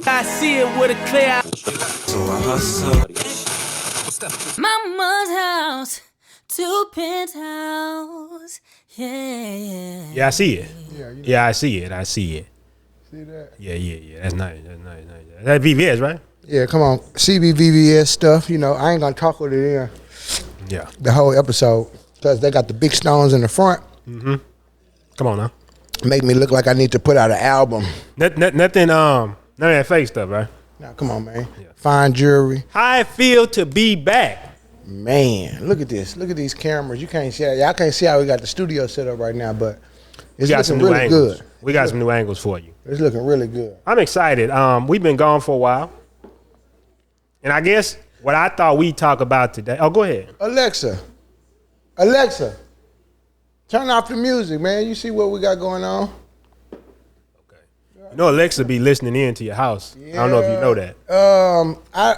I see it with a clear eye. So I hustle. Mama's house to Penthouse. Yeah. Yeah, I see it. Yeah, you know, Yeah, I see it. see that? Yeah. That's nice. That's VVS, right? Yeah, come on. CBVVS stuff, you know, I ain't gonna talk with it in Yeah. the whole episode because they got the big stones in the front. Come on now. Make me look like I need to put out an album. Nothing. None of that fake stuff, right? Now, come on, man. Fine jewelry. How it feel to be back? Man, look at this. Look at these cameras. You can't see. Y'all can't see how we got the studio set up right now, but it's We got some looking new really angles. good. We got some new angles for you. It's looking really good. I'm excited. We've been gone for a while, and I guess what I thought we'd talk about today. Oh, go ahead. Alexa, turn off the music, man. You see what we got going on? You know Alexa be listening in to your house. I don't know if you know that.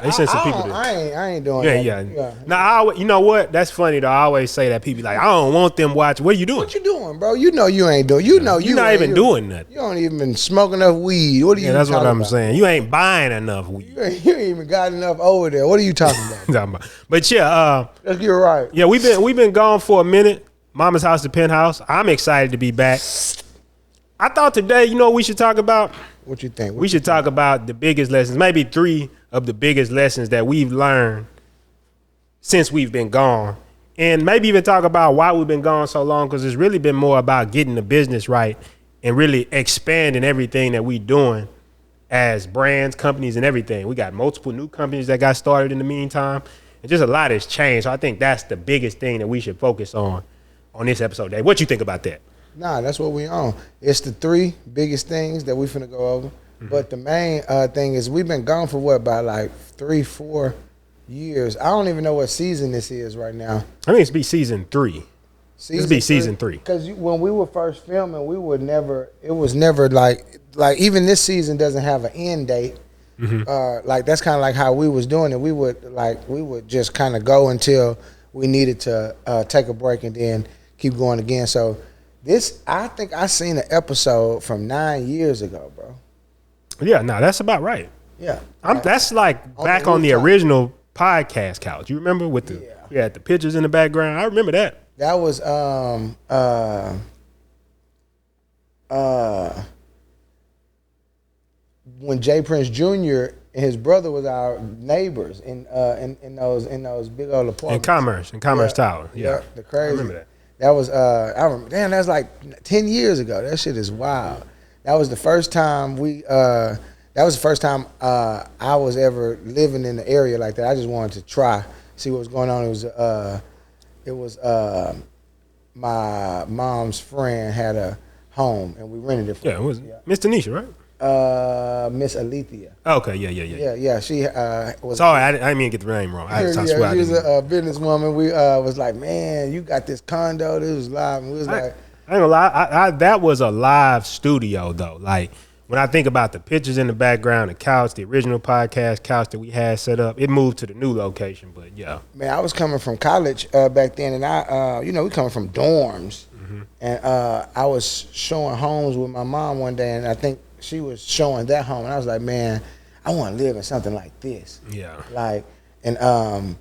They send some people to. I ain't doing Yeah. that. Now, you know what? That's funny though. I always say that people like, I don't want them watching. What are you doing? What you doing, bro? You know you ain't doing. You know You're not even doing nothing. You don't even smoke enough weed. What are you? Yeah, that's what talking I'm about? saying. You ain't buying enough weed. You ain't even got enough over there. What are you talking about? But yeah, Let's get it right. yeah, we've been gone for a minute. Mama's house to Penthouse. I'm excited to be back. I thought today, you know what we should talk about? What you think? We should talk about the biggest lessons, maybe 3 of the biggest lessons that we've learned since we've been gone. And maybe even talk about why we've been gone so long, because it's really been more about getting the business right and really expanding everything that we doing as brands, companies, and everything. We got multiple new companies that got started in the meantime. And just a lot has changed. So I think that's the biggest thing that we should focus on this episode, Dave. What you think about that? Nah, that's what we on. It's the 3 biggest things that we finna go over. But the main thing is we've been gone for what, about like 3-4 years. I don't even know what season this is right now. I think it's be season 3. This be season 3. Because when we were first filming, we would never. It was never like even this season doesn't have an end date. Like that's kind of like how we was doing it. We would just kind of go until we needed to take a break and then keep going again. So. I think I seen an episode from 9 years ago, bro. Yeah, no, that's about right. Yeah. That's like back on the original podcast couch. You remember with the the pictures in the background? I remember that. That was when Jay Prince Jr. and his brother was our neighbors in those big old apartments. In Commerce Tower. Yeah. The crazy. I remember that. That was I remember. Damn, that's like 10 years ago. That shit is wild. That was the first time I was ever living in the area like that. I just wanted to see what was going on. It was my mom's friend had a home and we rented it for Yeah, it was Miss Tanisha, right? Miss Alethea. Okay, yeah. Yeah. She was. Sorry, I didn't mean to get the name wrong. I swear she was a businesswoman. We was like, man, you got this condo. This was live. And we was like, I ain't gonna lie. That was a live studio though. Like when I think about the pictures in the background, the couch, the original podcast couch that we had set up, it moved to the new location. But yeah, man, I was coming from college back then, and we coming from dorms, and I was showing homes with my mom one day, and I think she was showing that home, and I was like, man, I want to live in something like this. Yeah. Like, and of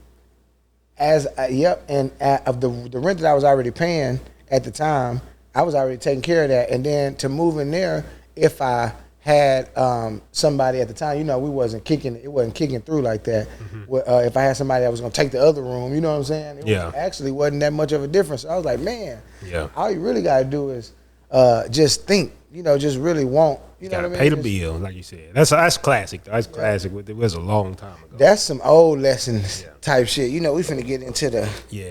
the rent that I was already paying at the time, I was already taking care of that, and then to move in there, if I had somebody at the time, it wasn't kicking through like that. If I had somebody that was gonna take the other room, you know what I'm saying? It actually wasn't that much of a difference. So I was like, man, all you really gotta do is just think, just really want. You know what I mean? Pay the bill, like you said. That's classic. That's classic. It was a long time ago. That's some old lessons type shit. We finna get into what we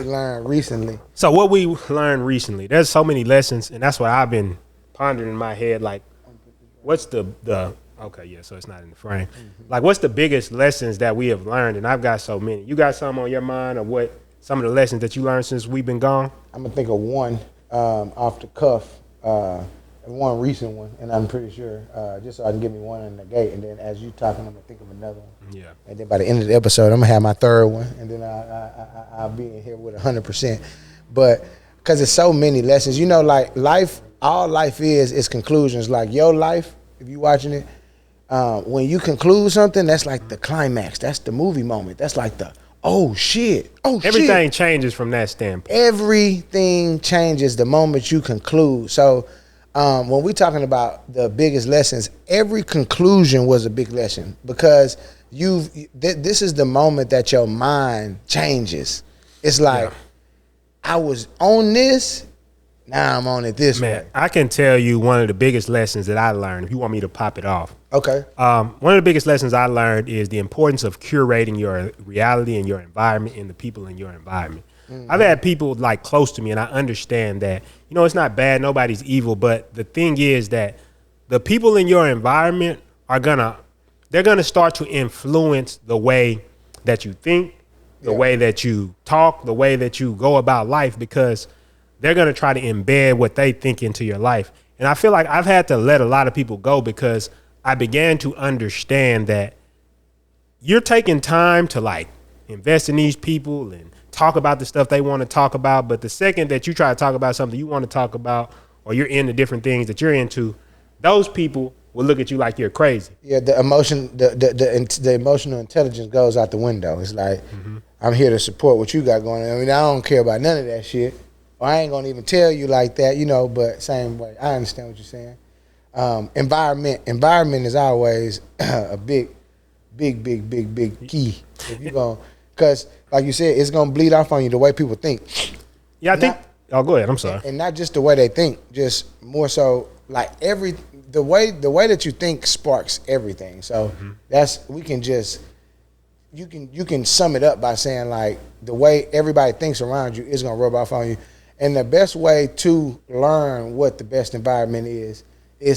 learned recently. So what we learned recently, there's so many lessons, and that's what I've been pondering in my head. Like, what's the okay, yeah, so it's not in the frame. Like, what's the biggest lessons that we have learned? And I've got so many. You got some on your mind, or what? Some of the lessons that you learned since we've been gone? I'm gonna think of one off the cuff. One recent one, and I'm pretty sure, just so I can give me one in the gate, and then as you talking, I'm gonna think of another one. Yeah. And then by the end of the episode, I'm gonna have my third one, and then I'll be in here with 100%. But because there's so many lessons, like life, all life is conclusions. Like your life, if you watching it, when you conclude something, that's like the climax. That's the movie moment. That's like the oh shit. Everything changes from that standpoint. Everything changes the moment you conclude. So when we're talking about the biggest lessons, every conclusion was a big lesson because this is the moment that your mind changes. It's like I was on this, now I'm on it this way. I can tell you one of the biggest lessons that I learned, if you want me to pop it off. Okay. One of the biggest lessons I learned is the importance of curating your reality and your environment and the people in your environment. Mm-hmm. I've had people like close to me, and I understand that, you know, it's not bad, nobody's evil, but the thing is that the people in your environment they're gonna start to influence the way that you think, the way that you talk, the way that you go about life, because they're going to try to embed what they think into your life. And I feel like I've had to let a lot of people go because I began to understand that you're taking time to like invest in these people and talk about the stuff they want to talk about. But the second that you try to talk about something you want to talk about, or you're into different things that you're into, those people will look at you like you're crazy. Yeah, the emotional intelligence goes out the window. It's like, I'm here to support what you got going on. I mean, I don't care about none of that shit. Or I ain't gonna even tell you like that, you know, but same way. I understand what you're saying. Environment is always a big key. If you going, because like you said, it's gonna bleed off on you the way people think. Yeah, I think. Oh, go ahead. I'm sorry. And not just the way they think, just more so like the way that you think sparks everything. So you can sum it up by saying like the way everybody thinks around you is gonna rub off on you. And the best way to learn what the best environment is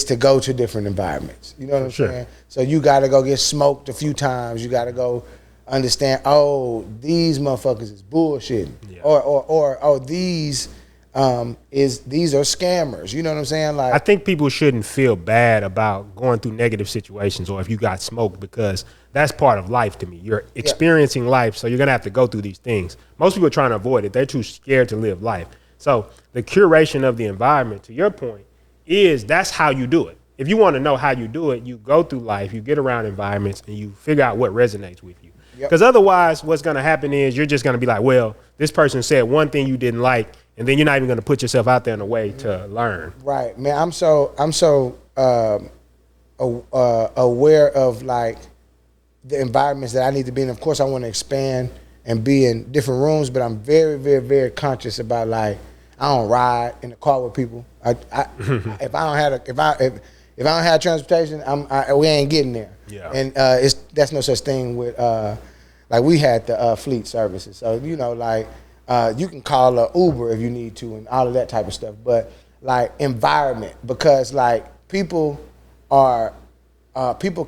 to go to different environments. You know what I'm saying? So you got to go get smoked a few times. You got to go understand, oh, these motherfuckers is bullshitting. Yeah. Or these are scammers. You know what I'm saying? Like, I think people shouldn't feel bad about going through negative situations or if you got smoked, because that's part of life to me. You're experiencing life, so you're going to have to go through these things. Most people are trying to avoid it. They're too scared to live life. So the curation of the environment, to your point, that's how you do it. If you want to know how you do it, you go through life, you get around environments, and you figure out what resonates with you. Because otherwise, what's going to happen is you're just going to be like, well, this person said one thing you didn't like, and then you're not even going to put yourself out there in a way to learn. Right, man. I'm so aware of like the environments that I need to be in. Of course, I want to expand and be in different rooms, but I'm very, very, very conscious about like I don't ride in the car with people. If I don't have transportation, we ain't getting there. Yeah. And that's no such thing with like we had the fleet services. So you know, like you can call a Uber if you need to, and all of that type of stuff. But like environment, because like a lot of people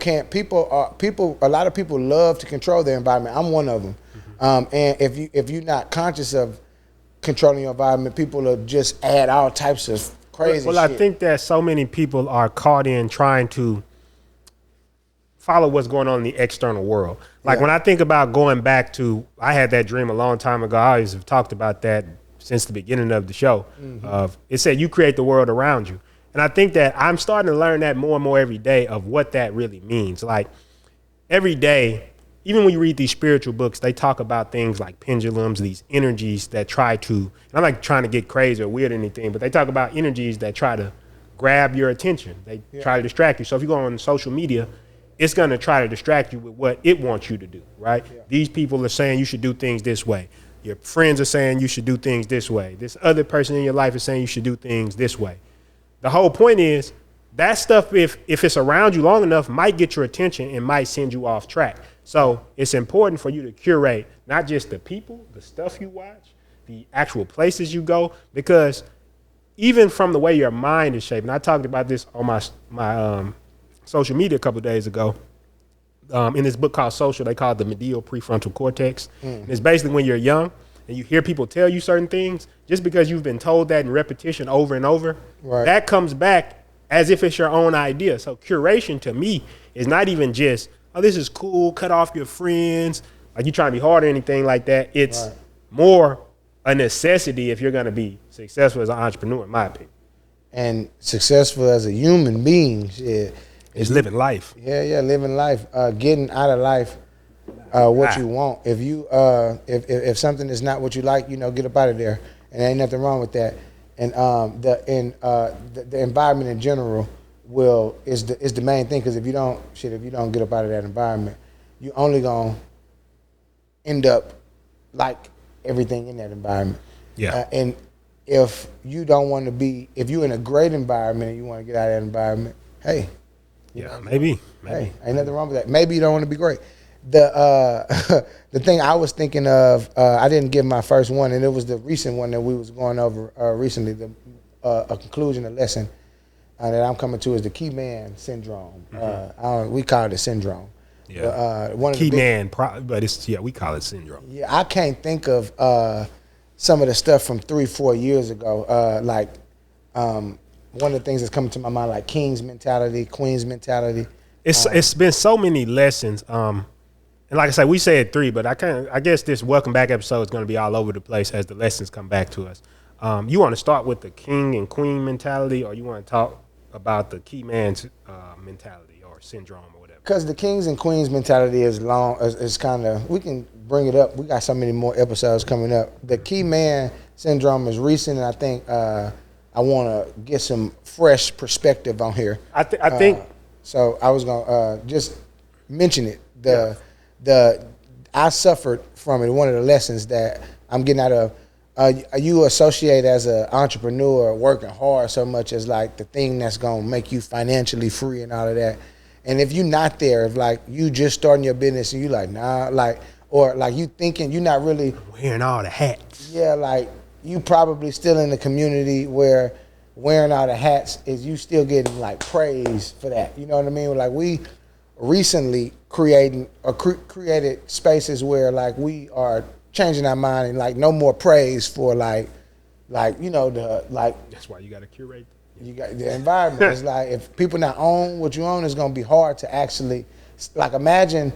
love to control their environment. I'm one of them. And if you're not conscious of controlling your environment, people will just add all types of crazy shit. I think that so many people are caught in trying to follow what's going on in the external world. Like when I think about going back to, I had that dream a long time ago. I always have talked about that since the beginning of the show. It said you create the world around you. And I think that I'm starting to learn that more and more every day of what that really means. Like every day, even when you read these spiritual books, they talk about things like pendulums, these energies that try to, and I'm not trying to get crazy or weird or anything, but they talk about energies that try to grab your attention. They try to distract you. So if you go on social media, it's going to try to distract you with what it wants you to do, right? Yeah. These people are saying you should do things this way. Your friends are saying you should do things this way. This other person in your life is saying you should do things this way. The whole point is that stuff, if it's around you long enough, might get your attention and might send you off track. So it's important for you to curate not just the people, the stuff you watch, the actual places you go, because even from the way your mind is shaped, and I talked about this on my social media a couple of days ago, in this book called Social, they call it the medial prefrontal cortex. And it's basically when you're young and you hear people tell you certain things, just because you've been told that in repetition over and over, that comes back as if it's your own idea. So curation to me is not even just, oh, this is cool, cut off your friends, like you trying to be hard or anything like that. It's more a necessity if you're going to be successful as an entrepreneur, in my opinion. And successful as a human being, shit. It's living life. Yeah, living life, getting out of life what you want. If you if something is not what you like, get up out of there, and there ain't nothing wrong with that. And the environment in general is the main thing, because if you don't get up out of that environment, you only gonna end up like everything in that environment. Yeah. And if you don't want to if you're in a great environment and you want to get out of that environment, hey. Maybe. Hey, ain't nothing wrong with that. Maybe you don't want to be great. The the thing I was thinking of, I didn't give my first one, and it was the recent one that we was going over recently. A conclusion, a lesson that I'm coming to is the key man syndrome. We call it a syndrome. Yeah. One of key the man, but we call it syndrome. Yeah, I can't think of some of the stuff from 3-4 years ago. One of the things that's coming to my mind, like king's mentality, queen's mentality. It's been so many lessons. And like I said, we said 3, but I guess this welcome back episode is going to be all over the place as the lessons come back to us. You want to start with the king and queen mentality, or you want to talk about the key man's mentality or syndrome or whatever? Because the kings and queens mentality is kind of, we can bring it up. We got so many more episodes coming up. The key man syndrome is recent, and I think I want to get some fresh perspective on here. I think. So I was gonna just mention it. I suffered from it. One of the lessons that I'm getting out of. You associate as an entrepreneur working hard so much as like the thing that's gonna make you financially free and all of that. And if you're not there, if like you just starting your business and you like or like you thinking you're not really wearing all the hats. Yeah, like you probably still in the community where wearing all the hats is you still getting like praise for that. You know what I mean? Like we recently created spaces where like we are changing our mind and like no more praise for like that's why you got to curate. You got the environment. It's like if people not own what you own, it's gonna be hard to actually like imagine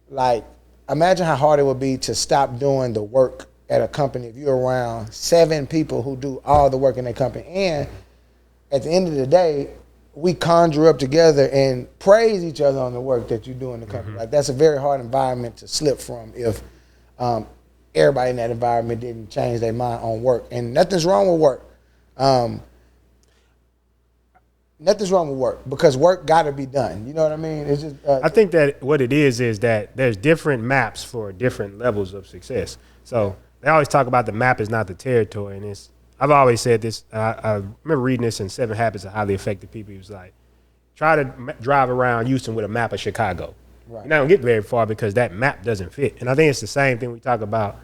how hard it would be to stop doing the work at a company if you're around 7 people who do all the work in their company. And at the end of the day, we conjure up together and praise each other on the work that you do in the company. Like that's a very hard environment to slip from if everybody in that environment didn't change their mind on work. And nothing's wrong with work. Nothing's wrong with work because work got to be done. You know what I mean? It's just. I think that what it is that there's different maps for different levels of success. So they always talk about the map is not the territory, and I've always said this. I remember reading this in 7 Habits of Highly Effective People. He was like, try to drive around Houston with a map of Chicago. Right. You're not gonna get very far because that map doesn't fit. And I think it's the same thing we talk about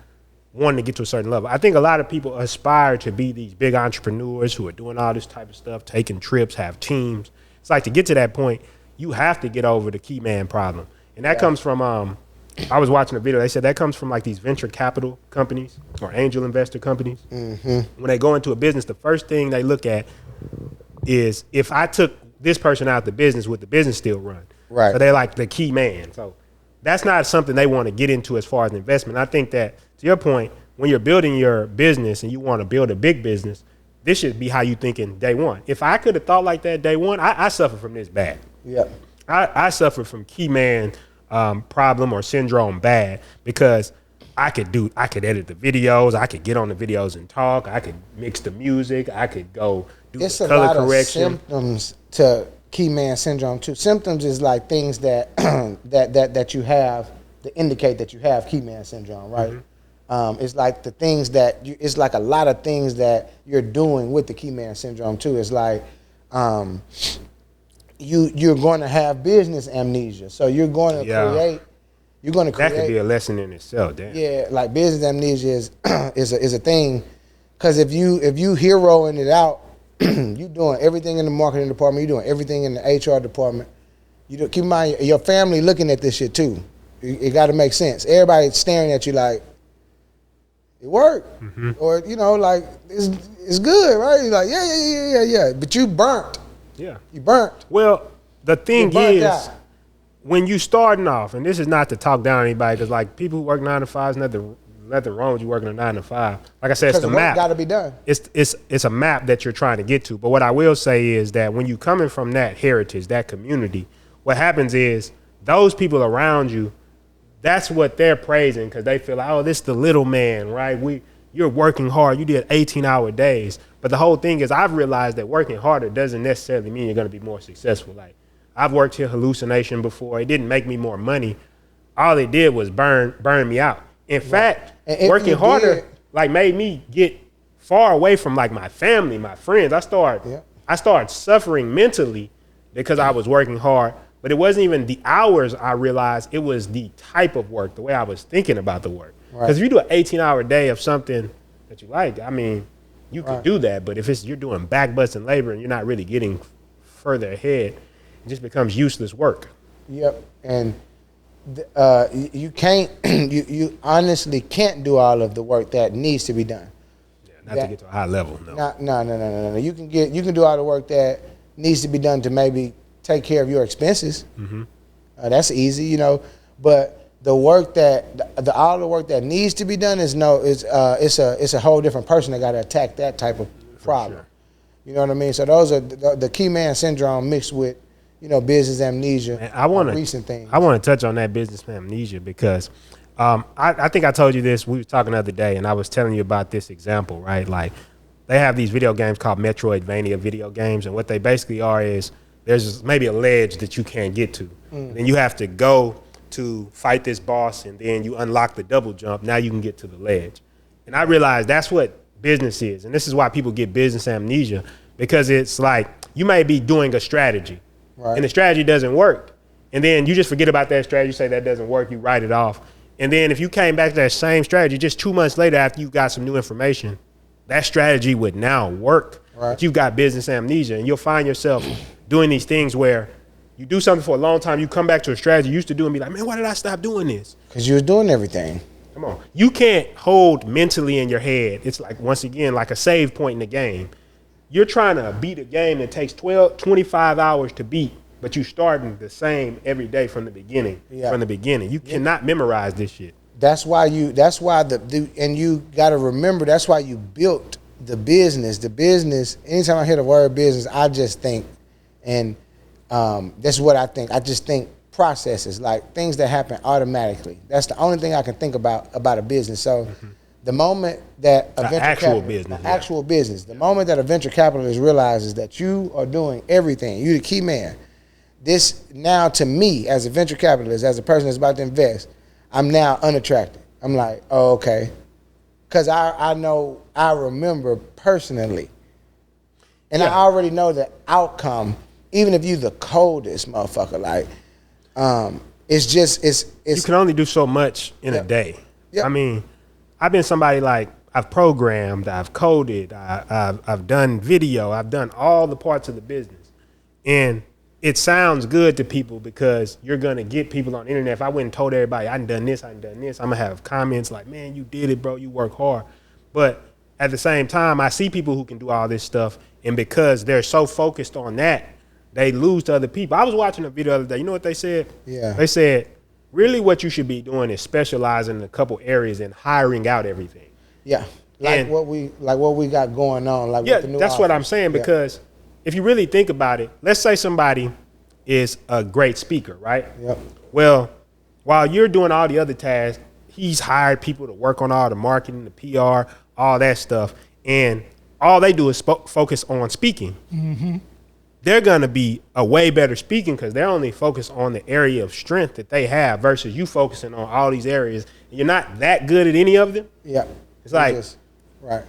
wanting to get to a certain level. I think a lot of people aspire to be these big entrepreneurs who are doing all this type of stuff, taking trips, have teams. It's like to get to that point, you have to get over the key man problem. And that comes from, I was watching a video, they said that comes from like these venture capital companies or angel investor companies. When they go into a business, the first thing they look at is if I took this person out of the business, would the business still run? Right. So they're like the key man. So that's not something they want to get into as far as investment. I think that, to your point, when you're building your business and you want to build a big business, this should be how you thinking day one. If I could have thought like that day one, I suffer from this bad. Yeah. I suffer from key man problem or syndrome bad because I could edit the videos, I could get on the videos and talk, I could mix the music, I could go do the color correction. It's a lot of symptoms to key man syndrome too. Symptoms is like things that that you have that indicate that you have key man syndrome, right? It's like the things that it's like a lot of things that you're doing with the key man syndrome too. It's like you're going to have business amnesia, so you're going to create. You're going to create. That could be a lesson in itself. Damn. Yeah, like business amnesia is a thing, because if you heroing it out, you doing everything in the marketing department, you doing everything in the HR department. Keep in mind your family looking at this shit too. It got to make sense. Everybody staring at you like it worked, or like it's good, right? You're like yeah. But you burnt. Yeah, you burnt. Well, the thing is, when you starting off, and this is not to talk down anybody, because like people who work 9 to 5 is nothing nothing wrong with you working a 9 to 5. Like I said, it's Because the the work map. got to be done. It's a map that you're trying to get to. But what I will say is that when you coming from that heritage, that community, what happens is those people around you, that's what they're praising because they feel like, oh, this is the little man, right? You're working hard. You did 18-hour days. But the whole thing is I've realized that working harder doesn't necessarily mean you're going to be more successful. Like I've worked here hallucination before. It didn't make me more money. All it did was burn me out. In fact, working harder like made me get far away from like my family, my friends. I started suffering mentally because I was working hard. But it wasn't even the hours I realized, it was the type of work, the way I was thinking about the work. Because if you do an 18-hour day of something that you like, I mean, you could do that. But if you're doing back-busting labor and you're not really getting further ahead, it just becomes useless work. Yep. And you can't, you honestly can't do all of the work that needs to be done. Yeah, not to get to a high level, no. No. You can do all the work that needs to be done to maybe take care of your expenses. Mm-hmm. That's easy, you know. But the work that all the work that needs to be done it's a whole different person that got to attack that type of problem. Sure. You know what I mean? So those are the key man syndrome mixed with, you know, business amnesia. Man, recent things. I want to touch on that business amnesia because I think I told you this. We were talking the other day, and I was telling you about this example, right? Like they have these video games called Metroidvania video games, and what they basically are is there's maybe a ledge that you can't get to. And you have to go to fight this boss, and then you unlock the double jump. Now you can get to the ledge. And I realized that's what business is. And this is why people get business amnesia, because it's like you may be doing a strategy, and the strategy doesn't work. And then you just forget about that strategy, say that doesn't work, you write it off. And then if you came back to that same strategy just 2 months later after you got some new information, that strategy would now work. But you've got business amnesia, and you'll find yourself doing these things where you do something for a long time, you come back to a strategy you used to do and be like, man, why did I stop doing this? Because you was doing everything. Come on. You can't hold mentally in your head. It's like, once again, like a save point in the game. You're trying to beat a game that takes 25 hours to beat, but you starting the same every day from the beginning. From the beginning. You cannot memorize this shit. And you got to remember, that's why you built the business. The business, anytime I hear the word business, I just think, and that's what I think. I just think processes, like things that happen automatically. That's the only thing I can think about a business. So the moment that a venture business, the moment that a venture capitalist realizes that you are doing everything, you the key man, this now to me as a venture capitalist, as a person that's about to invest, I'm now unattracted. I'm like, oh, okay. Because I know, I remember personally, and I already know the outcome, even if you the coldest motherfucker, like, it's you can only do so much in a day. I mean, I've been somebody like, I've programmed, I've coded, I've done video, I've done all the parts of the business. And it sounds good to people because you're going to get people on the internet. If I went and told everybody, I done this, I'm going to have comments like, man, you did it, bro, you work hard. But at the same time, I see people who can do all this stuff, and because they're so focused on that, they lose to other people. I was watching a video the other day. You know what they said? Yeah. They said, really what you should be doing is specializing in a couple areas and hiring out everything. Yeah. Like what we got going on. Like with the new that's office. What I'm saying, because if you really think about it, let's say somebody is a great speaker, right? Yep. Well, while you're doing all the other tasks, he's hired people to work on all the marketing, the PR, all that stuff. And all they do is focus on speaking. Mm-hmm. They're going to be a way better speaking because they're only focused on the area of strength that they have versus you focusing on all these areas. And you're not that good at any of them. Yeah. It's like,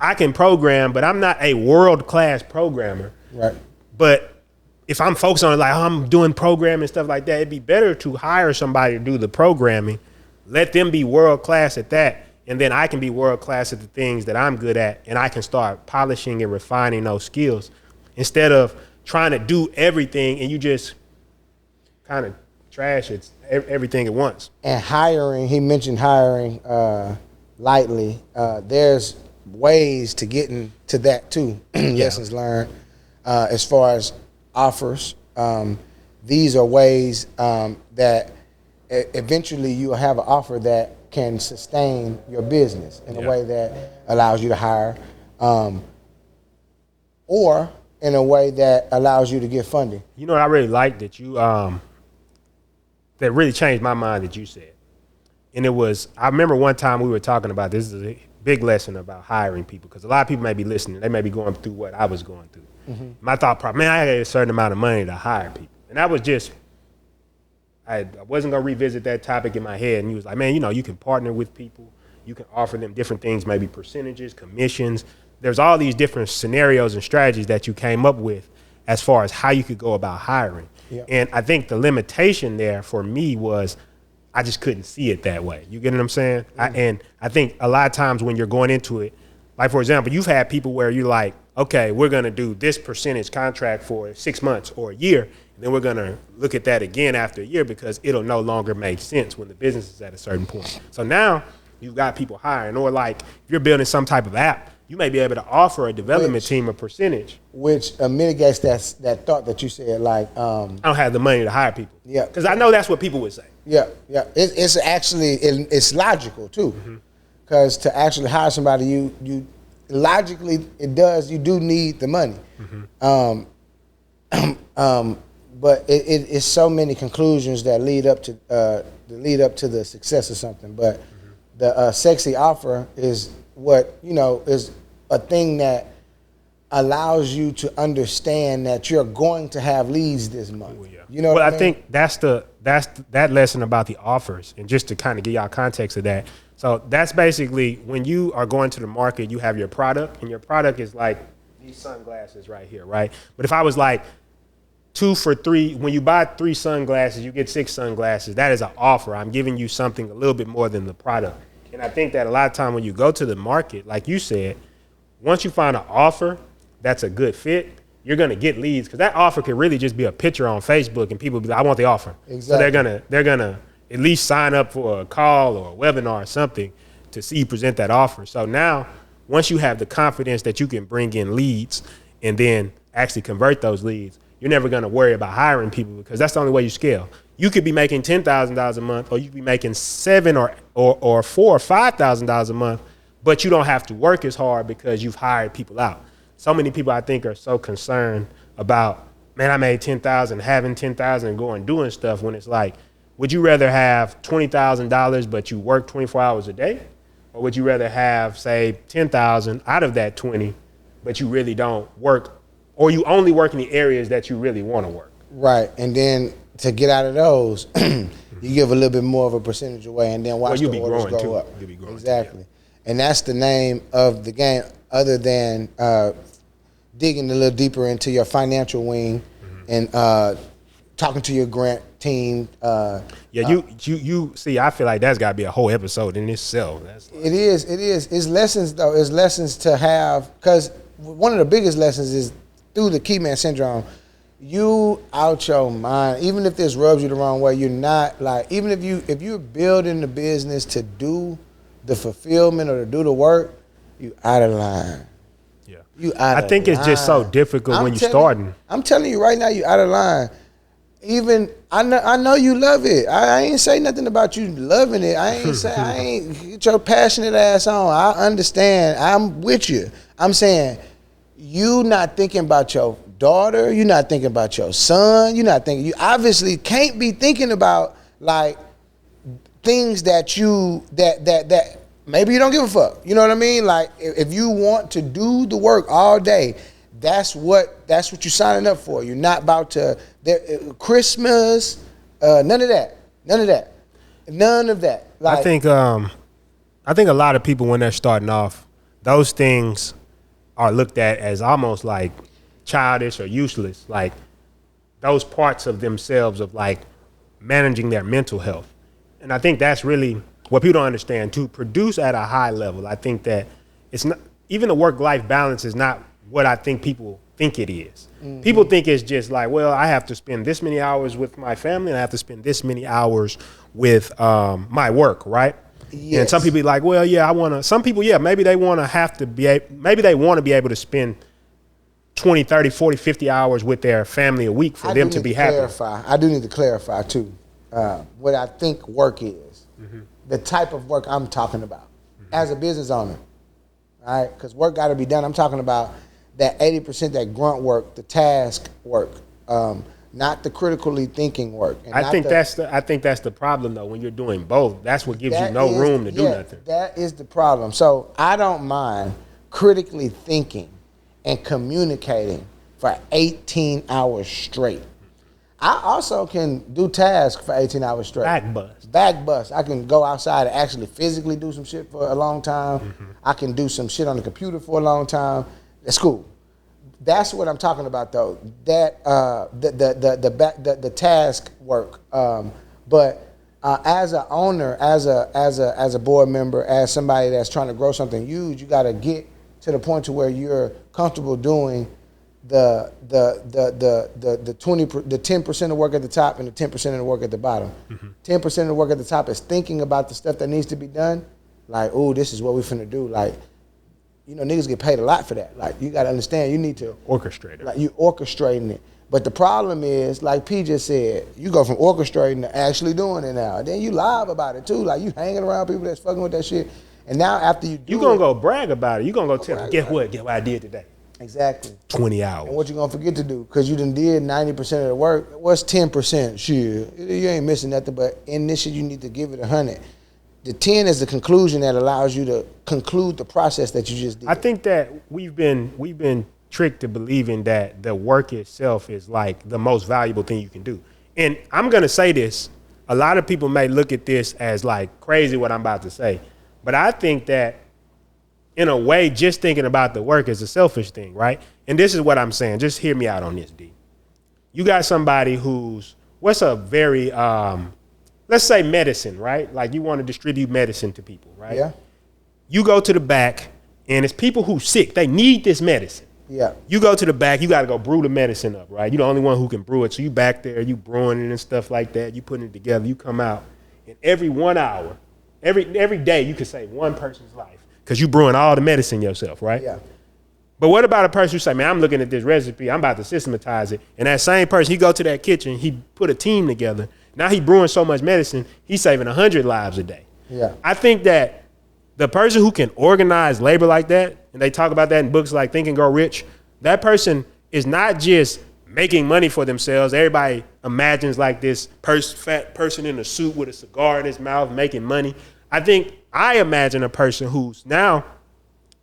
I can program, but I'm not a world-class programmer. Right. But if I'm focused on it, like I'm doing programming and stuff like that, it'd be better to hire somebody to do the programming, let them be world-class at that, and then I can be world-class at the things that I'm good at, and I can start polishing and refining those skills instead of trying to do everything and you just kind of trash it, everything at once. And hiring, he mentioned hiring lightly. There's ways to get into that too, lessons learned. As far as offers, these are ways that eventually you'll have an offer that can sustain your business in a way that allows you to hire, or in a way that allows you to get funding. You know what I really like that you that really changed my mind that you said. And it was, I remember one time we were talking about this is a big lesson about hiring people, because a lot of people may be listening, they may be going through what I was going through. My thought process, man, I got a certain amount of money to hire people. And that was just, I wasn't gonna revisit that topic in my head. And he was like, man, you know, you can partner with people, you can offer them different things, maybe percentages, commissions. There's all these different scenarios and strategies that you came up with as far as how you could go about hiring. Yeah. And I think the limitation there for me was I just couldn't see it that way. You get what I'm saying? And I think a lot of times when you're going into it, like for example, you've had people where you're like, okay, we're gonna do this percentage contract for 6 months or a year, and then we're gonna look at that again after a year because it'll no longer make sense when the business is at a certain point. So now you've got people hiring, or like if you're building some type of app, you may be able to offer a development team a percentage. Which mitigates that thought that you said, like, I don't have the money to hire people. Yeah. Because I know that's what people would say. Yeah. It's actually, it's logical too. Because to actually hire somebody, you logically, you do need the money. But it's so many conclusions that lead up to the success of something. But the sexy offer is what, you know, is a thing that allows you to understand that you're going to have leads this month. You know what I mean? I think that's that lesson about the offers, and just to kind of give y'all context of that. So that's basically when you are going to the market, you have your product, and your product is like these sunglasses right here, right? But if I was like 2 for 3, when you buy 3 sunglasses, you get 6 sunglasses. That is an offer. I'm giving you something a little bit more than the product. And I think that a lot of time when you go to the market, like you said, once you find an offer that's a good fit, you're gonna get leads, because that offer could really just be a picture on Facebook and people be like, I want the offer. Exactly. So they're gonna at least sign up for a call or a webinar or something to see you present that offer. So now, once you have the confidence that you can bring in leads and then actually convert those leads, you're never gonna worry about hiring people, because that's the only way you scale. You could be making $10,000 a month, or you could be making $7,000 or $4,000 or $5,000 a month, but you don't have to work as hard because you've hired people out. So many people, I think, are so concerned about, man, I made $10,000, having $10,000 and going doing stuff, when it's like, would you rather have $20,000 but you work 24 hours a day, or would you rather have, say, $10,000 out of that 20, but you really don't work, or you only work in the areas that you really want to work? Right, and then to get out of those, you give a little bit more of a percentage away, and then watch the orders go up. You'll be growing exactly, and that's the name of the game. Other than digging a little deeper into your financial wing and talking to your grant team. You see, I feel like that's got to be a whole episode in itself. It is. It's lessons though. It's lessons to have, because one of the biggest lessons is through the key man syndrome. You out your mind, even if this rubs you the wrong way, you're not like, even if you're building the business to do the fulfillment or to do the work, you out of line. Yeah. You out of line. I think it's just so difficult when you're starting. I'm telling you right now, you out of line. Even I know you love it. I ain't say nothing about you loving it. I ain't get your passionate ass on. I understand. I'm with you. I'm saying you not thinking about your daughter, you're not thinking about your son, you obviously can't be thinking about like things that maybe you don't give a fuck. You know what I mean? Like if you want to do the work all day, that's what you're signing up for. You're not about to Christmas, none of that. Like, I think a lot of people, when they're starting off, those things are looked at as almost like childish or useless, like those parts of themselves of like managing their mental health. And I think that's really what people don't understand. To produce at a high level, I think that it's not, even the work-life balance is not what I think people think it is. People think it's just like, well, I have to spend this many hours with my family and I have to spend this many hours with my work, right? Yes. And some people be like, well, yeah, some people, maybe they want to be able to spend 20, 30, 40, 50 hours with their family a week for them to be happy. I do need to clarify too what I think work is. the type of work I'm talking about as a business owner. All right, because work got to be done. I'm talking about that 80%, that grunt work, the task work, not the critically thinking work. And I think that's the problem though. When you're doing both, that's what gives you no room to do nothing. That is the problem. So I don't mind critically thinking and communicating for 18 hours straight. I also can do tasks for 18 hours straight. Back bust. I can go outside and actually physically do some shit for a long time. Mm-hmm. I can do some shit on the computer for a long time. That's cool. That's what I'm talking about, though. That the task work. But as an owner, as a board member, as somebody that's trying to grow something huge, you got to get to the point to where you're comfortable doing the 10% of work at the top and the 10% of the work at the bottom. 10% of the work at the top is thinking about the stuff that needs to be done. Like, oh, this is what we finna do. Like, you know, niggas get paid a lot for that. Like, you gotta understand, you need to orchestrate it. Like, you orchestrating it. But the problem is, like P just said, you go from orchestrating to actually doing it now. And then you live about it too. Like, you hanging around people that's fucking with that shit. And now after you do you gonna go brag about it. You gonna go tell them, guess what I did today. Exactly. 20 hours. And what you gonna forget to do? Because you done did 90% of the work. What's 10%? Shit, you ain't missing nothing. But in this shit, you need to give it 100. The 10 is the conclusion that allows you to conclude the process that you just did. I think that we've been tricked to believing that the work itself is like the most valuable thing you can do. And I'm gonna say this. A lot of people may look at this as like crazy what I'm about to say, but I think that in a way, just thinking about the work is a selfish thing, right? And this is what I'm saying. Just hear me out on this, D. You got somebody who's, what's a very, let's say medicine, right? Like you want to distribute medicine to people, right? Yeah. You go to the back, and it's people who's sick. They need this medicine. Yeah. You go to the back, you got to go brew the medicine up, right? You're the only one who can brew it. So you back there, you brewing it and stuff like that. You putting it together. You come out, and every 1 hour, every day, you can save one person's life. Because you brewing all the medicine yourself, right? Yeah. But what about a person who say, man, I'm looking at this recipe, I'm about to systematize it. And that same person, he go to that kitchen, he put a team together. Now he brewing so much medicine, he's saving 100 lives a day. Yeah. I think that the person who can organize labor like that, and they talk about that in books like Think and Grow Rich, that person is not just making money for themselves. Everybody imagines like this fat person in a suit with a cigar in his mouth making money. I imagine a person who's now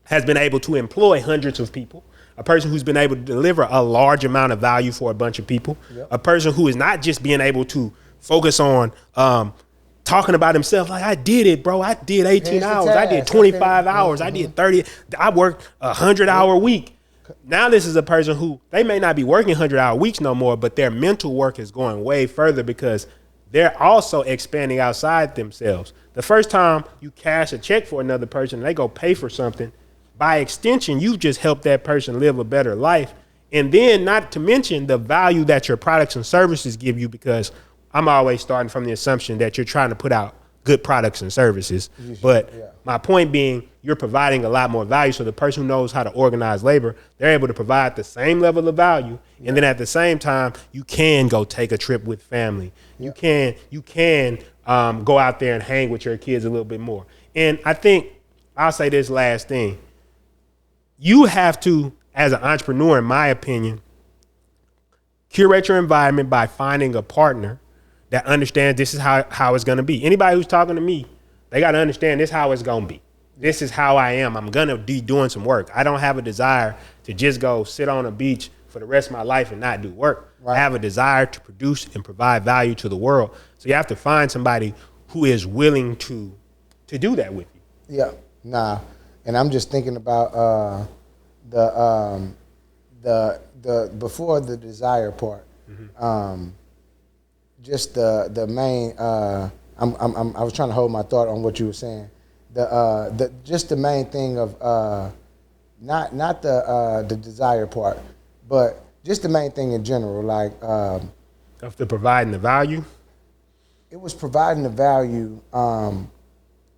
has been able to employ hundreds of people, a person who's been able to deliver a large amount of value for a bunch of people, yep. A person who is not just being able to focus on talking about himself like, I did it, bro. I did 18 hours. I did 25 hours. I did 30. I worked 100-hour week. Now this is a person who, they may not be working 100-hour weeks no more, but their mental work is going way further because they're also expanding outside themselves. The first time you cash a check for another person and they go pay for something, by extension, you've just helped that person live a better life. And then not to mention the value that your products and services give you, because I'm always starting from the assumption that you're trying to put out good products and services. But my point being, you're providing a lot more value. So the person who knows how to organize labor, they're able to provide the same level of value. Yeah. And then at the same time, you can go take a trip with family. Yeah. You can go out there and hang with your kids a little bit more. And I think I'll say this last thing. You have to, as an entrepreneur, in my opinion, curate your environment by finding a partner that understands this is how it's going to be. Anybody who's talking to me, they got to understand this is how it's going to be. This is how I am. I'm going to be doing some work. I don't have a desire to just go sit on a beach for the rest of my life and not do work. Right. I have a desire to produce and provide value to the world. So you have to find somebody who is willing to do that with you. Yeah, nah. And I'm just thinking about the before the desire part. Mm-hmm. Just the main. I was trying to hold my thought on what you were saying. Just the main thing of not the desire part, but just the main thing in general, like of the providing the value. It was providing the value.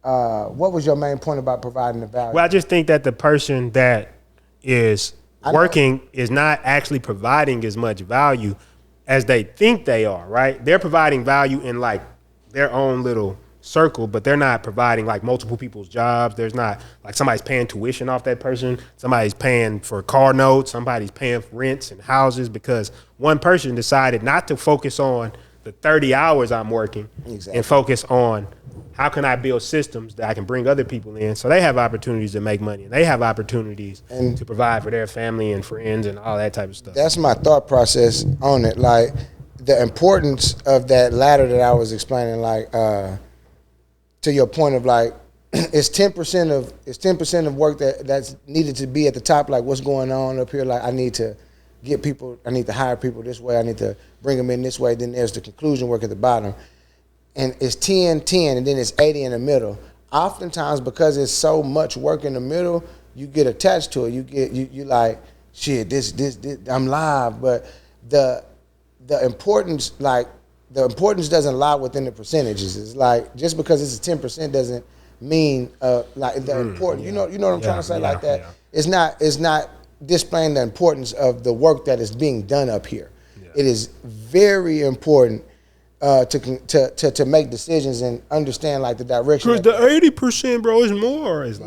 What was your main point about providing the value? Well, I just think that the person that is working is not actually providing as much value as they think they are, right? They're providing value in like their own little circle, but they're not providing like multiple people's jobs. There's not like somebody's paying tuition off that person. Somebody's paying for car notes. Somebody's paying for rents and houses because one person decided not to focus on the 30 hours I'm working and focus on how can I build systems that I can bring other people in so they have opportunities to make money and they have opportunities to provide for their family and friends and all that type of stuff. That's my thought process on it. Like the importance of that ladder that I was explaining, like to your point of like it's 10% of work that's needed to be at the top, like what's going on up here, like I need to get people, I need to hire people this way, I need to bring them in this way, then there's the conclusion work at the bottom. And it's 10, 10, and then it's 80 in the middle. Oftentimes, because it's so much work in the middle, you get attached to it. You like, shit, this, I'm live. But the importance, doesn't lie within the percentages. It's like, just because it's a 10% doesn't mean like the important. You know what I'm trying to say like that. Yeah. It's not displaying the importance of the work that is being done up here. Yeah. It is very important to make decisions and understand like the direction. Because the 80%, bro, is more. It's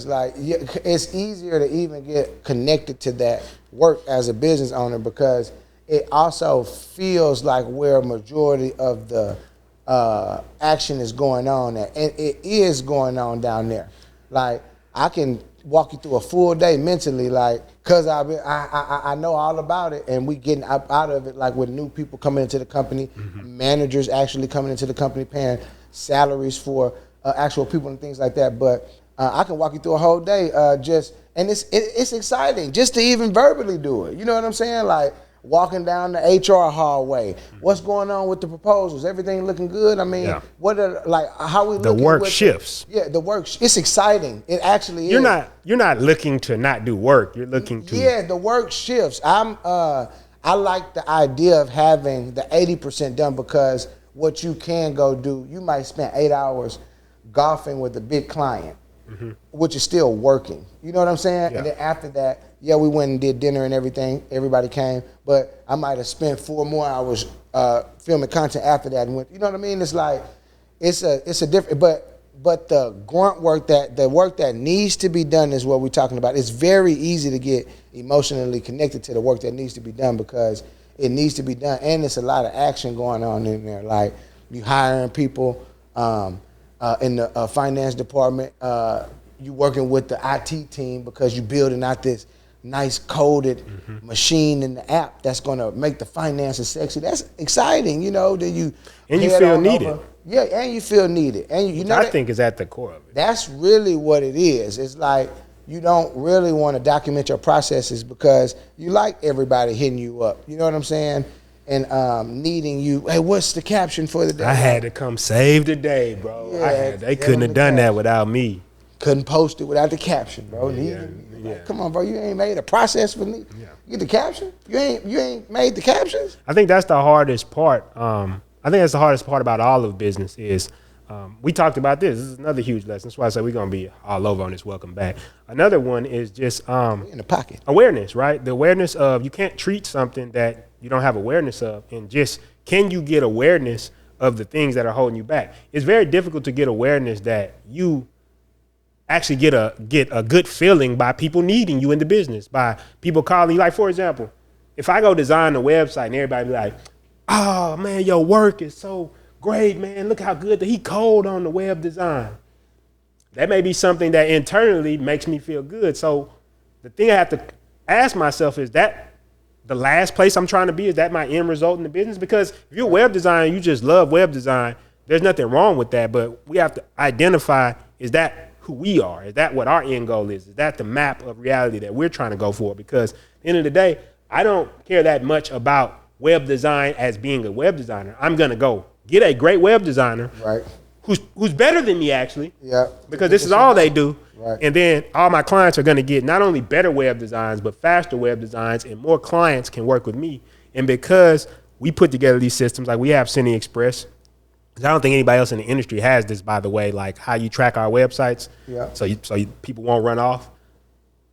like, it's easier to even get connected to that work as a business owner because it also feels like where a majority of the action is going on at, and it is going on down there. Like I can walk you through a full day mentally, like, cause I know all about it, and we getting out of it, like with new people coming into the company, managers actually coming into the company, paying salaries for actual people and things like that. But I can walk you through a whole day, and it's exciting just to even verbally do it. You know what I'm saying? Like walking down the HR hallway, what's going on with the proposals? Everything looking good? I mean, what are how we looking? The work shifts. The work. It's exciting. It actually is. You're not looking to not do work. You're looking to. Yeah, the work shifts. I like the idea of having the 80% done because what you can go do, you might spend 8 hours golfing with a big client, which is still working. You know what I'm saying? Yeah. And then after that, we went and did dinner and everything. Everybody came, but I might have spent 4 more hours filming content after that and went. You know what I mean? It's like it's a different. But the grunt work the work that needs to be done is what we're talking about. It's very easy to get emotionally connected to the work that needs to be done because it needs to be done, and it's a lot of action going on in there. Like you hiring people in the finance department. You working with the IT team because you building out this nice coded machine in the app that's gonna make the finances sexy. That's exciting, you know. Then you feel needed. Yeah, and you feel needed, and you know I think is at the core of it. That's really what it is. It's like you don't really want to document your processes because you like everybody hitting you up. You know what I'm saying? And needing you. Hey, what's the caption for the day? I had to come save the day, bro. Yeah, they couldn't have done that without me. Couldn't post it without the caption, bro. Like, come on, bro. You ain't made a process for me. Yeah. You get the caption? You ain't made the captions? I think that's the hardest part. I think that's the hardest part about all of business is we talked about this. This is another huge lesson. That's why I said we're going to be all over on this. Welcome back. Another one is just in the pocket. Awareness, right? The awareness of you can't treat something that you don't have awareness of, and just can you get awareness of the things that are holding you back? It's very difficult to get awareness that you actually get a good feeling by people needing you in the business, by people calling you. Like, for example, if I go design a website and everybody be like, oh, man, your work is so great, man. Look how good that he code on the web design. That may be something that internally makes me feel good. So the thing I have to ask myself is that the last place I'm trying to be? Is that my end result in the business? Because if you're a web designer, you just love web design, there's nothing wrong with that. But we have to identify, is that who we are? Is that what our end goal is? Is that the map of reality that we're trying to go for? Because at the end of the day, I don't care that much about web design as being a web designer. I'm going to go get a great web designer, right, who's better than me actually, because this is what all they do. Right. And then all my clients are going to get not only better web designs, but faster web designs, and more clients can work with me. And because we put together these systems, like we have Cine Express, I don't think anybody else in the industry has this, by the way, like how you track our websites. Yeah. So people won't run off.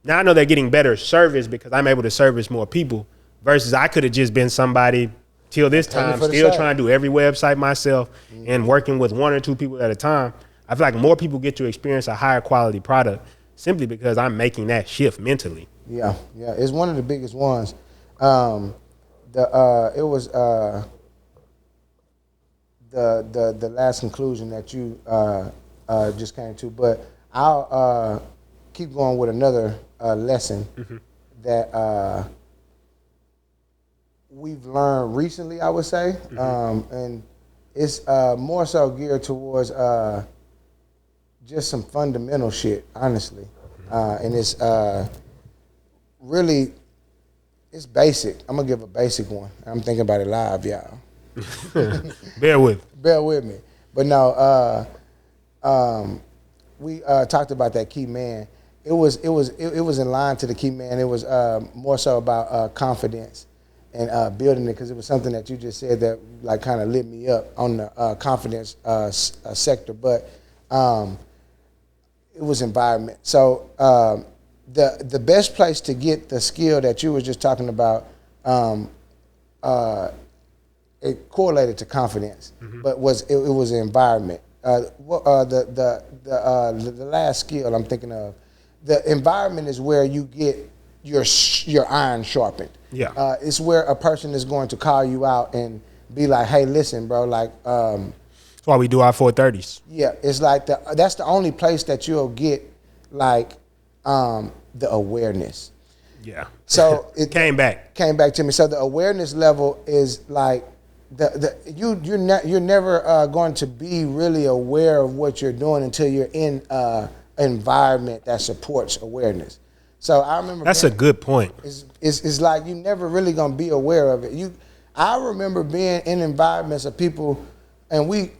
Now I know they're getting better service because I'm able to service more people versus I could have just been somebody till this time, for the still site. trying to do every website myself and working with 1 or 2 people at a time. I feel like more people get to experience a higher quality product simply because I'm making that shift mentally. Yeah, it's one of the biggest ones. It was the last conclusion that you just came to, but I'll keep going with another lesson that we've learned recently, I would say, and it's more so geared towards just some fundamental shit, honestly, and it's really. It's basic. I'm gonna give a basic one. I'm thinking about it live, y'all. Bear with me. But no, we talked about that key man. It was in line to the key man. It was more so about confidence and building it, because it was something that you just said that like kind of lit me up on the confidence sector. But it was environment. So the best place to get the skill that you were just talking about, it correlated to confidence, but it was the environment. The last skill I'm thinking of, the environment is where you get your iron sharpened. Yeah. It's where a person is going to call you out and be like, hey, listen, bro, like. That's why we do our 430s. Yeah, it's like that's the only place that you'll get like the awareness. Yeah. So it came back to me. So the awareness level is like you're never going to be really aware of what you're doing until you're in an environment that supports awareness. So I remember that's a good point. It's like you're never really gonna be aware of it. I remember being in environments of people, and we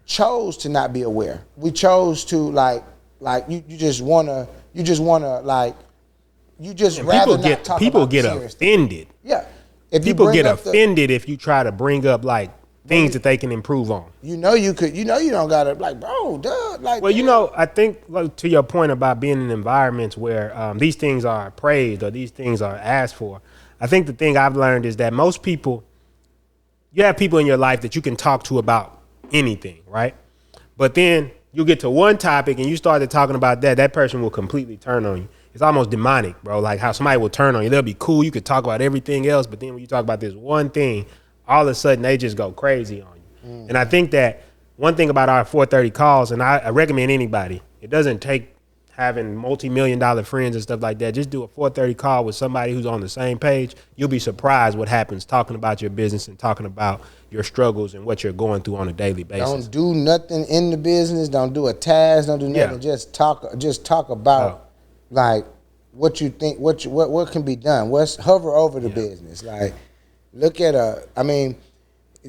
chose to not be aware. We chose to like you just wanna like you just and rather not talk people about get serious offended. things. Yeah, if you people bring get up offended if you try to bring up like things that they can improve on. You don't gotta like, bro, duh, like. Well, I think like, to your point about being in environments where these things are praised or these things are asked for. I think the thing I've learned is that most people, you have people in your life that you can talk to about anything, right? But then you get to one topic and you started talking about that person will completely turn on you. It's almost demonic, bro. Like how somebody will turn on you. They'll be cool. You could talk about everything else, but then when you talk about this one thing, all of a sudden they just go crazy on you. And I think that one thing about our 430 calls, and I recommend anybody, it doesn't take having multi-million-dollar friends and stuff like that. Just do a 430 call with somebody who's on the same page. You'll be surprised what happens talking about your business and talking about your struggles and what you're going through on a daily basis. Don't do nothing in the business. Don't do a task. Don't do nothing. Yeah. Just talk about like what you think, what can be done. Hover over the business. Like look at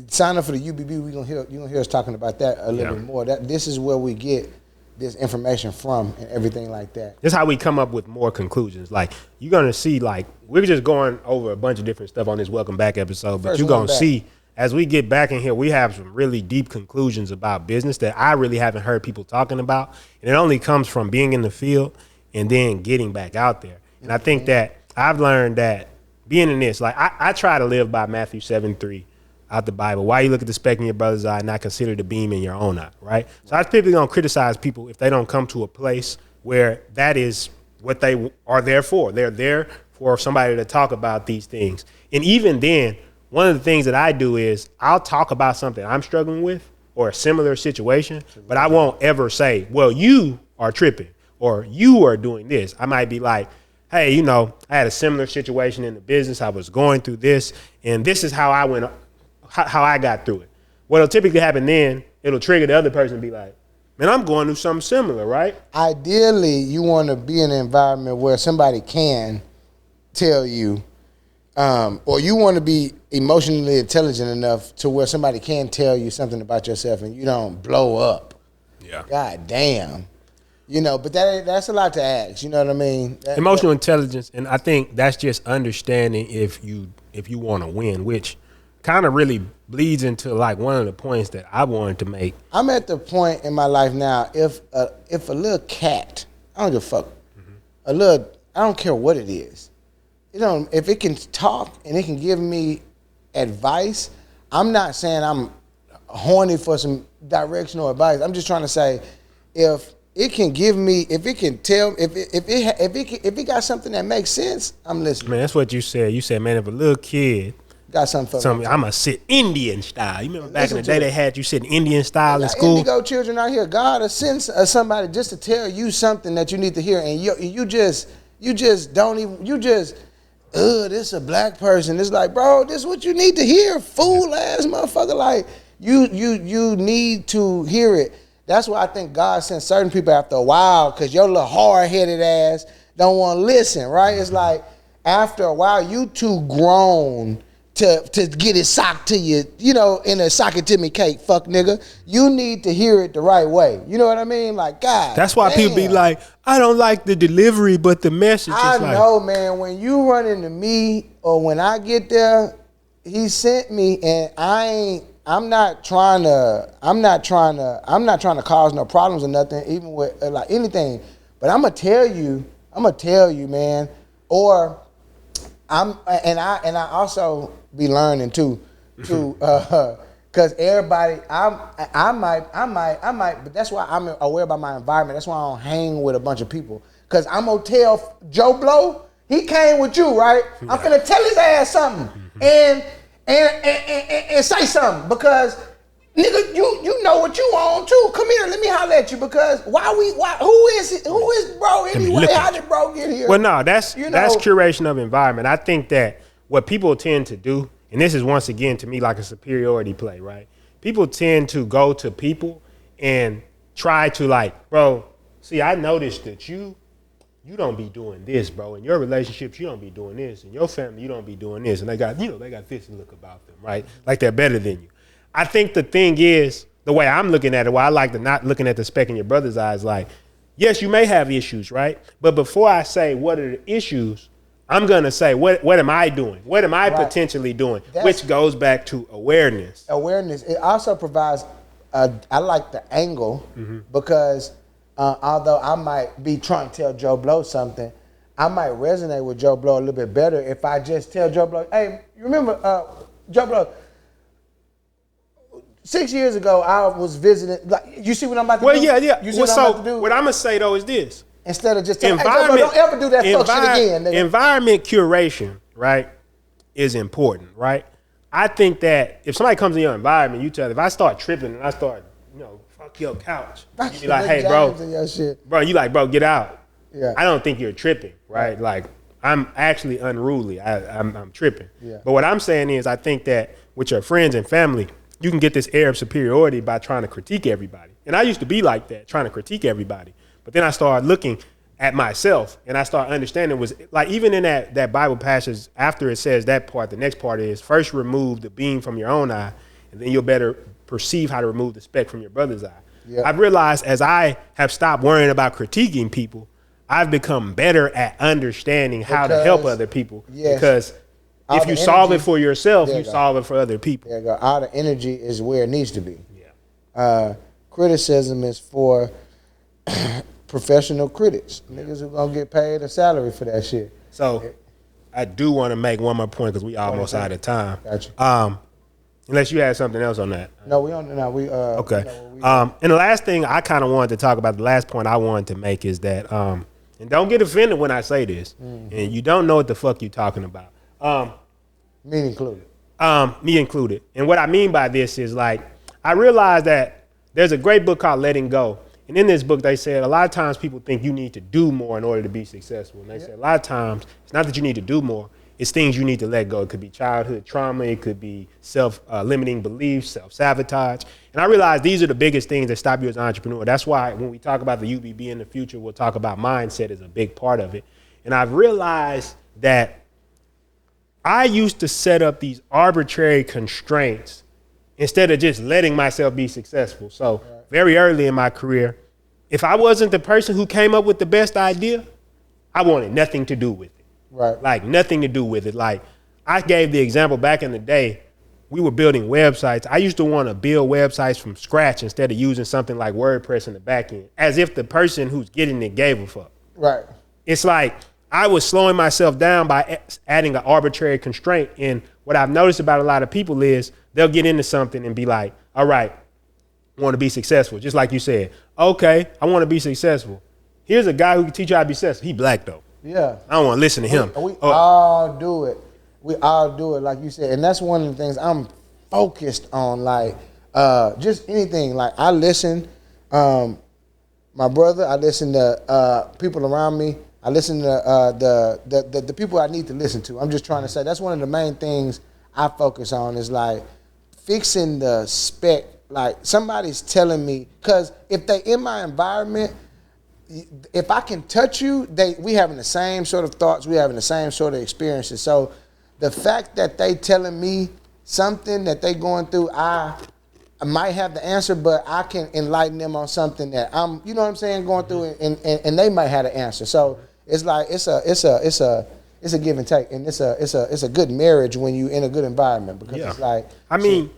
sign up for the UBB. You're gonna hear us talking about that a little bit more. This is where we get this information from and everything like that. This is how we come up with more conclusions. Like you're gonna see, like we're just going over a bunch of different stuff on this Welcome Back episode, but you're gonna see as we get back in here, we have some really deep conclusions about business that I really haven't heard people talking about, and it only comes from being in the field and then getting back out there. And I think that I've learned that being in this, like I try to live by Matthew 7:3 out the Bible. Why you look at the speck in your brother's eye and not consider the beam in your own eye, right? So I typically don't criticize people if they don't come to a place where that is what they are there for. They're there for somebody to talk about these things. And even then, one of the things that I do is I'll talk about something I'm struggling with or a similar situation, but I won't ever say, well, you are tripping or you are doing this. I might be like, hey, I had a similar situation in the business. I was going through this, and this is how I got through it. What'll typically happen then, it'll trigger the other person to be like, man, I'm going through something similar, right? Ideally, you want to be in an environment where somebody can tell you, or you want to be emotionally intelligent enough to where somebody can tell you something about yourself and you don't blow up. Yeah. God damn. But that's a lot to ask. You know what I mean? Emotional intelligence, and I think that's just understanding if you want to win, which kind of really bleeds into like one of the points that I wanted to make. I'm at the point in my life now, if a little cat, I don't give a fuck, I don't care what it is. If it can talk and it can give me advice, I'm not saying I'm horny for some directional advice. I'm just trying to say, if it can give me, if it can tell, if it got something that makes sense, I'm listening. Man, that's what you said. You said, man, if a little kid Got something for me. I'm gonna sit Indian style. You remember back in the day they had you sitting Indian style in school? Indigo children out here, God will send somebody just to tell you something that you need to hear, and you just don't even, this a black person. It's like, bro, this is what you need to hear, fool ass motherfucker. Like, you need to hear it. That's why I think God sent certain people after a while, because your little hard-headed ass don't want to listen, right? It's like, after a while, you too grown to get it socked to you, in a sock it to me cake, fuck nigga. You need to hear it the right way. You know what I mean? Like, God. That's why people be like, I don't like the delivery, but the message is like. I know, man. When you run into me, or when I get there, he sent me, and I'm not trying to cause no problems or nothing, even with like anything. But I'm gonna tell you, man. Or I also be learning too, cause everybody, I might, but that's why I'm aware about my environment. That's why I don't hang with a bunch of people, cause I'm gonna tell Joe Blow, he came with you, right? I'm finna tell his ass something, and say something, because nigga, you know what you on too. Come here, let me holler at you, because who is bro anyway? How did bro get here? Well, no, that's curation of environment. I think that what people tend to do, and this is once again to me like a superiority play, right? People tend to go to people and try to like, bro, see, I noticed that you don't be doing this, bro. In your relationships, you don't be doing this. In your family, you don't be doing this. And they got this look about them, right? Like they're better than you. I think the thing is, the way I'm looking at it, why I like to not looking at the speck in your brother's eyes, like, yes, you may have issues, right? But before I say what are the issues, I'm going to say, what am I doing? What am I potentially doing? Which goes back to awareness. Awareness. It also provides, I like the angle, because although I might be trying to tell Joe Blow something, I might resonate with Joe Blow a little bit better if I just tell Joe Blow, hey, you remember Joe Blow, 6 years ago, I was visiting. Like, you see what I'm about to do? Well, yeah. You see what I'm about to do? What I'm gonna say though is this: instead of just telling, hey, Joe Blow, don't ever do that fuck shit again. Nigga. Environment curation, right, is important, right? I think that if somebody comes in your environment, you tell them, if I start tripping and I start, fuck your couch, you be like, hey, bro, you like, bro, get out. Yeah. I don't think you're tripping, right? Like, I'm actually unruly. I'm tripping. Yeah. But what I'm saying is, I think that with your friends and family, you can get this air of superiority by trying to critique everybody. And I used to be like that, trying to critique everybody. But then I started looking at myself, and I started understanding was like, even in that Bible passage, after it says that part, the next part is first remove the beam from your own eye, and then you'll better perceive how to remove the speck from your brother's eye. Yep. I've realized as I have stopped worrying about critiquing people, I've become better at understanding how to help other people. Yes. Because if you solve it for yourself, you solve it for other people. There you go. All the energy is where it needs to be. Yeah. Criticism is for professional critics. Niggas who gonna get paid a salary for that shit. So I do want to make one more point because we almost out of time. Gotcha. Unless you had something else on that. No, we don't. No, we. Okay. And the last thing I kind of wanted to talk about, the last point I wanted to make is that, and don't get offended when I say this, and you don't know what the fuck you talking about. Me included. Me included. And what I mean by this is, like, I realized that there's a great book called Letting Go. And in this book, they said a lot of times people think you need to do more in order to be successful. And they said a lot of times it's not that you need to do more. It's things you need to let go. It could be childhood trauma. It could be self-limiting beliefs, self-sabotage. And I realized these are the biggest things that stop you as an entrepreneur. That's why when we talk about the UBB in the future, we'll talk about mindset as a big part of it. And I've realized that I used to set up these arbitrary constraints instead of just letting myself be successful. So very early in my career, if I wasn't the person who came up with the best idea, I wanted nothing to do with it. Right. Like nothing to do with it. Like I gave the example back in the day, we were building websites. I used to want to build websites from scratch instead of using something like WordPress in the back end, as if the person who's getting it gave a fuck. Right. It's like I was slowing myself down by adding an arbitrary constraint. And what I've noticed about a lot of people is they'll get into something and be like, all right, I want to be successful. Just like you said, okay, I want to be successful. Here's a guy who can teach you how to be successful. He black though. Yeah. I don't want to listen to him. We all do it. We all do it, like you said. And that's one of the things I'm focused on, like just anything. Like I listen, my brother, I listen to people around me. I listen to the people I need to listen to. I'm just trying to say that's one of the main things I focus on is like fixing the spec. Like somebody's telling me, because if they in my environment, if I can touch you, we having the same sort of thoughts, we having the same sort of experiences. So the fact that they telling me something that they going through, I might have the answer, but I can enlighten them on something that I'm, you know what I'm saying, going through, and they might have the answer. So it's like it's a give and take, and it's a good marriage when you in a good environment, because it's like, I mean,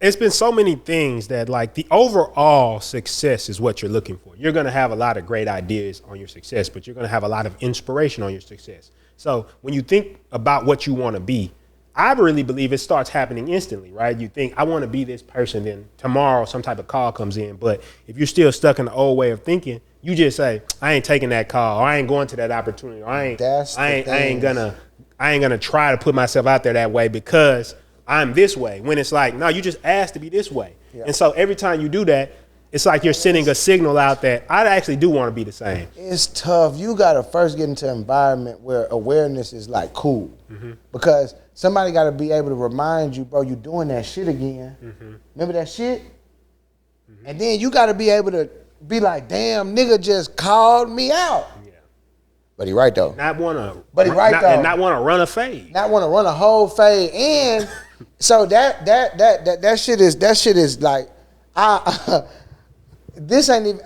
it's been so many things that like the overall success is what you're looking for. You're going to have a lot of great ideas on your success, but you're going to have a lot of inspiration on your success. So when you think about what you want to be, I really believe it starts happening instantly, right? You think, I want to be this person, then tomorrow some type of call comes in. But if you're still stuck in the old way of thinking, you just say, I ain't taking that call, or I ain't going to that opportunity, or I ain't gonna try to put myself out there that way because I'm this way. When it's like, no, you just asked to be this way. Yeah. And so every time you do that, it's like you're sending a signal out that I actually do want to be the same. It's tough. You got to first get into an environment where awareness is like cool. Because somebody got to be able to remind you, bro, you doing that shit again. Remember that shit? And then you got to be able to be like, damn, nigga just called me out. Yeah. But he right though. Not want to. But he right though. And not want to run a fade. Not want to run a whole fade. And so that shit is like, this ain't even,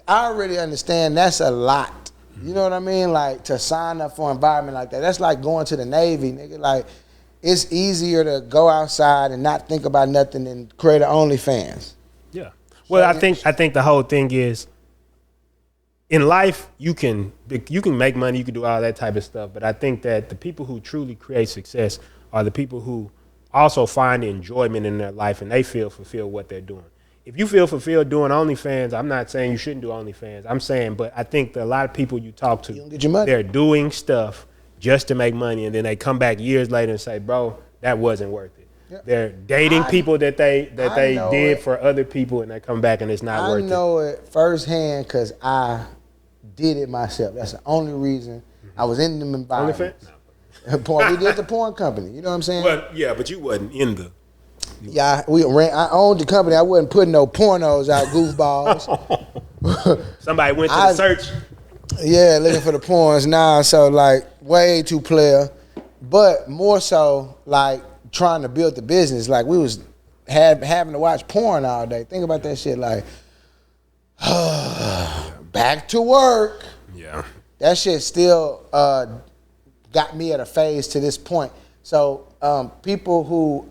I already understand that's a lot. You know what I mean? Like to sign up for an environment like that. That's like going to the Navy, nigga. Like it's easier to go outside and not think about nothing than create an OnlyFans. Yeah. Well, I think the whole thing is in life you can make money, you can do all that type of stuff, but I think that the people who truly create success are the people who also find enjoyment in their life and they feel fulfilled what they're doing. If you feel fulfilled doing OnlyFans, I'm not saying you shouldn't do OnlyFans. I'm saying, but I think that a lot of people you talk to, they're doing stuff just to make money, and then they come back years later and say, bro, that wasn't worth it. Yep. They're dating people that they did for other people, and they come back and it's not worth it. I know it firsthand because I did it myself. That's the only reason I was in them environments. OnlyFans? We did the porn company. You know what I'm saying? Well, yeah, but you wasn't in the. Yeah, I owned the company. I wasn't putting no pornos out, goofballs. Somebody went to the search. Yeah, looking for the porns now. So like way too player, but more so like trying to build the business. Like we was having to watch porn all day. Think about that shit. Like back to work. Yeah, that shit still got me at a phase to this point. So people who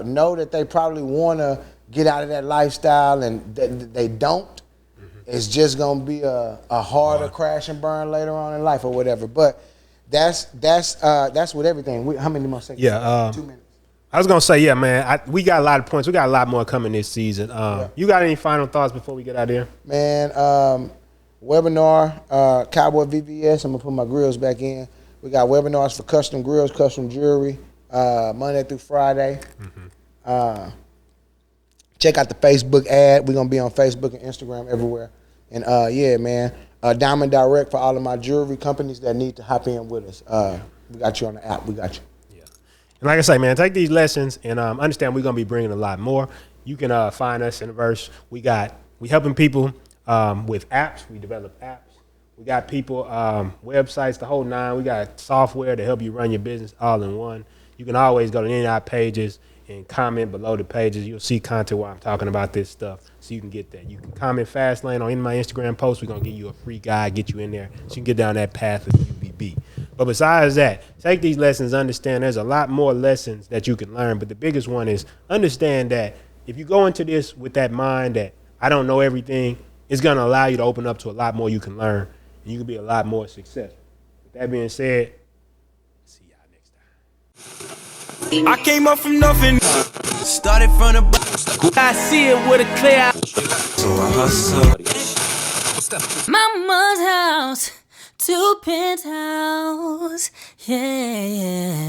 know that they probably want to get out of that lifestyle and they don't, it's just gonna be a harder crash and burn later on in life or whatever. But that's with everything. How many more seconds? Yeah, 2 minutes. I was gonna say, yeah, man. We got a lot of points. We got a lot more coming this season. You got any final thoughts before we get out of here? Man, webinar, Cowboy VVS. I'm gonna put my grills back in. We got webinars for custom grills, custom jewelry, Monday through Friday. Check out the Facebook ad. We're going to be on Facebook and Instagram everywhere. And, yeah, man, Diamond Direct for all of my jewelry companies that need to hop in with us. We got you on the app. We got you. Yeah. And like I say, man, take these lessons and understand we're going to be bringing a lot more. You can find us in the verse. We helping people with apps. We develop apps. We got people, websites, the whole nine. We got software to help you run your business all in one. You can always go to any of our pages and comment below the pages. You'll see content where I'm talking about this stuff, so you can get that. You can comment Fastlane on any of my Instagram posts. We're going to give you a free guide, get you in there so you can get down that path of UBB. But besides that, take these lessons, understand there's a lot more lessons that you can learn. But the biggest one is understand that if you go into this with that mind that I don't know everything, it's going to allow you to open up to a lot more you can learn. You can be a lot more successful. With that being said, see y'all next time. I came up from nothing. Started from the bottom. I see it with a clear eye. So I hustle. Mama's house to penthouse. Yeah.